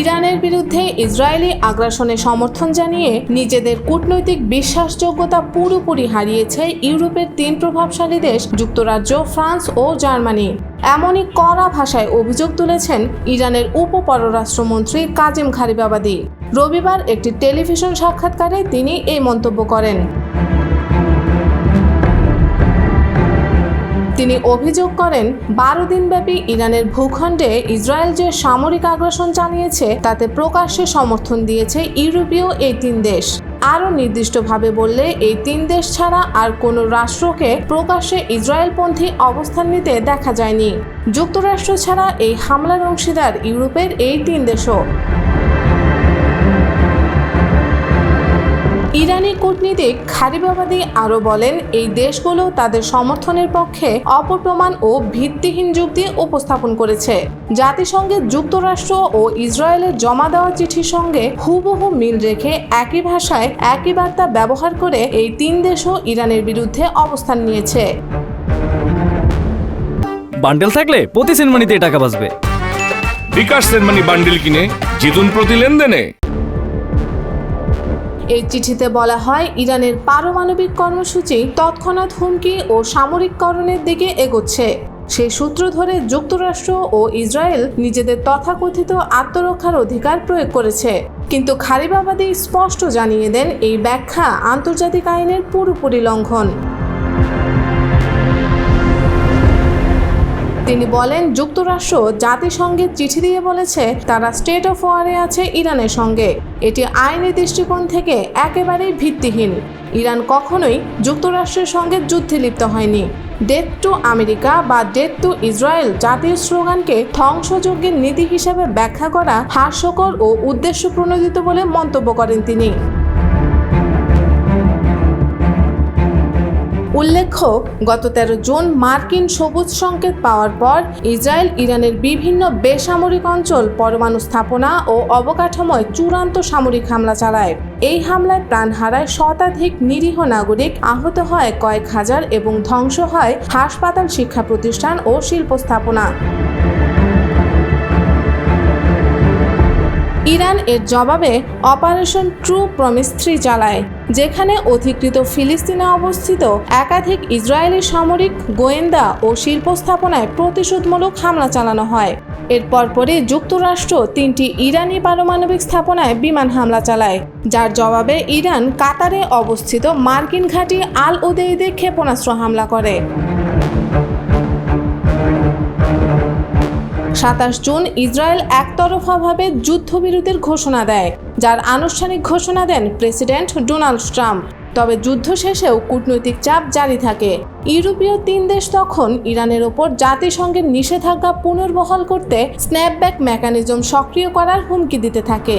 ইরানের বিরুদ্ধে ইসরায়েলি আগ্রাসনে সমর্থন জানিয়ে নিজেদের কূটনৈতিক বিশ্বাসযোগ্যতা পুরোপুরি হারিয়েছে ইউরোপের 3 প্রভাবশালী দেশ যুক্তরাজ্য, ফ্রান্স ও জার্মানি। এমনই কড়া ভাষায় অভিযোগ তুলেছেন ইরানের উপপররাষ্ট্রমন্ত্রী কাজেম গারিবাবাদি। রবিবার একটি টেলিভিশন সাক্ষাৎকারে তিনি এই মন্তব্য করেন। তিনি অভিযোগ করেন, 12 দিনব্যাপী ইরানের ভূখণ্ডে ইসরায়েল যে সামরিক আগ্রাসন চালিয়েছে তাতে প্রকাশ্যে সমর্থন দিয়েছে ইউরোপীয় এই 3 দেশ। আরও নির্দিষ্টভাবে বললে এই 3 দেশ ছাড়া আর কোনো রাষ্ট্রকে প্রকাশ্যে ইসরায়েলপন্থী অবস্থান নিতে দেখা যায়নি। যুক্তরাষ্ট্র ছাড়া এই হামলার অংশীদার ইউরোপের এই 3 দেশও। ইরানি কূটনীতিক গারিবাবাদি আরও বলেন, এই দেশগুলো তাদের সমর্থনের পক্ষে অপপ্রমাণ ও ভিত্তিহীন যুক্তি উপস্থাপন করেছে। জাতিসংঘে যুক্তরাষ্ট্র ও ইসরায়েলের জমা দেওয়া চিঠির সঙ্গে হুবহু মিল রেখে একই ভাষায় একই বার্তা ব্যবহার করে এই 3 দেশও ইরানের বিরুদ্ধে অবস্থান নিয়েছে। বান্ডেল থাকলে প্রতি সেনমানিতে টাকা বাঁচবে। বিকাশ সেনমানি বান্ডেল কিনে জিতুন প্রতি লেনদেনে। এই চিঠিতে বলা হয়, ইরানের পারমাণবিক কর্মসূচি তৎক্ষণাৎ হুমকি ও সামরিককরণের দিকে এগোচ্ছে। সেই সূত্র ধরে যুক্তরাষ্ট্র ও ইসরায়েল নিজেদের তথাকথিত আত্মরক্ষার অধিকার প্রয়োগ করেছে। কিন্তু গারিবাবাদি স্পষ্ট জানিয়ে দেন, এই ব্যাখ্যা আন্তর্জাতিক আইনের পুরোপুরি লঙ্ঘন। তিনি বলেন, যুক্তরাষ্ট্র জাতিসংঘের চিঠি দিয়ে বলেছে তারা স্টেট অফ ওয়ারে আছে ইরানের সঙ্গে। এটি আইনি দৃষ্টিকোণ থেকে একেবারেই ভিত্তিহীন। ইরান কখনোই যুক্তরাষ্ট্রের সঙ্গে যুদ্ধে লিপ্ত হয়নি। ডেথ টু আমেরিকা বা ডেথ টু ইসরায়েল জাতীয় স্লোগানকে ধ্বংসযজ্ঞের নীতি হিসেবে ব্যাখ্যা করা হাস্যকর ও উদ্দেশ্য প্রণোদিত বলে মন্তব্য করেন তিনি। উল্লেখ্য, গত 13 জুন মার্কিন সবুজ সংকেত পাওয়ার পর ইসরায়েল ইরানের বিভিন্ন বেসামরিক অঞ্চল, পরমাণু স্থাপনা ও অবকাঠামোয় চূড়ান্ত সামরিক হামলা চালায়। এই হামলায় প্রাণ হারায় শতাধিক নিরীহ নাগরিক, আহত হয় কয়েক হাজার এবং ধ্বংস হয় হাসপাতাল, শিক্ষা প্রতিষ্ঠান ও শিল্প স্থাপনা। ইরান এর জবাবে অপারেশন ট্রু প্রমিস 3 চালায়, যেখানে অধিকৃত ফিলিস্তিনে অবস্থিত একাধিক ইসরায়েলি সামরিক, গোয়েন্দা ও শিল্প স্থাপনায় প্রতিশোধমূলক হামলা চালানো হয়। এর পরপরই যুক্তরাষ্ট্র 3টি ইরানি পারমাণবিক স্থাপনায় বিমান হামলা চালায়, যার জবাবে ইরান কাতারে অবস্থিত মার্কিন ঘাঁটি আল উদেইদে ক্ষেপণাস্ত্র হামলা করে। 27 জুন ইসরায়েল একতরফাভাবে যুদ্ধবিরতির ঘোষণা দেয়, যার আনুষ্ঠানিক ঘোষণা দেন প্রেসিডেন্ট ডোনাল্ড ট্রাম্প। তবে যুদ্ধ শেষেও কূটনৈতিক চাপ জারি থাকে। ইউরোপীয় 3 দেশ তখন ইরানের ওপর জাতিসংঘের নিষেধাজ্ঞা পুনর্বহাল করতে স্ন্যাপব্যাক মেকানিজম সক্রিয় করার হুমকি দিতে থাকে।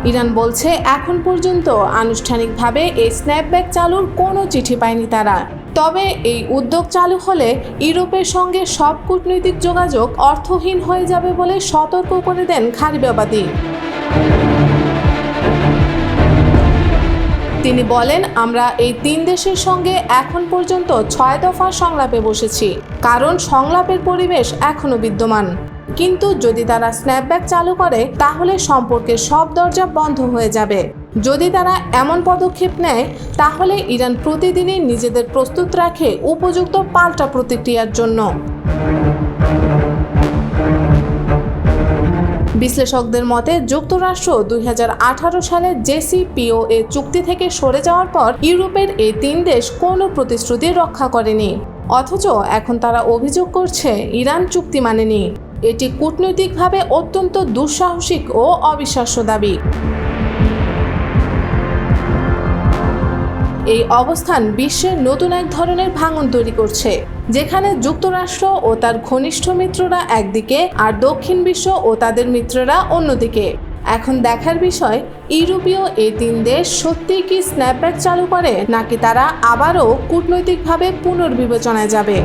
ইরান বলছে, এখন পর্যন্ত আনুষ্ঠানিকভাবে এই স্ন্যাপব্যাক চালুর কোনো চিঠি পায়নি তারা। তবে এই উদ্যোগ চালু হলে ইউরোপের সঙ্গে সব কূটনৈতিক যোগাযোগ অর্থহীন হয়ে যাবে বলে সতর্ক করে দেন গারিবাবাদি। তিনি বলেন, আমরা এই 3 দেশের সঙ্গে এখন পর্যন্ত 6 দফা সংলাপে বসেছি, কারণ সংলাপের পরিবেশ এখনো বিদ্যমান। কিন্তু যদি তারা স্ন্যাপব্যাক চালু করে তাহলে সম্পর্কের সব দরজা বন্ধ হয়ে যাবে। যদি তারা এমন পদক্ষেপ নেয় তাহলে ইরান প্রতিদিনই নিজেদের প্রস্তুত রাখে উপযুক্ত পাল্টা প্রতিক্রিয়ার জন্য। বিশ্লেষকদের মতে, যুক্তরাষ্ট্র 2018 সালে JCPOA চুক্তি থেকে সরে যাওয়ার পর ইউরোপের এই 3 দেশ কোনো প্রতিশ্রুতি রক্ষা করেনি। অথচ এখন তারা অভিযোগ করছে ইরান চুক্তি মানেনি। এটি কূটনৈতিকভাবে অত্যন্ত দুঃসাহসিক ও অবিশ্বাস্য দাবি। এই অবস্থান বিশ্বের নতুন এক ধরনের ভাঙন তৈরি করছে, যেখানে যুক্তরাষ্ট্র ও তার ঘনিষ্ঠ মিত্ররা একদিকে আর দক্ষিণ বিশ্ব ও তাদের মিত্ররা অন্যদিকে। এখন দেখার বিষয়, ইউরোপীয় এই 3 দেশ সত্যিই কি স্ন্যাপব্যাক চালু করে, নাকি তারা আবারও কূটনৈতিকভাবে পুনর্বিবেচনায় যাবে।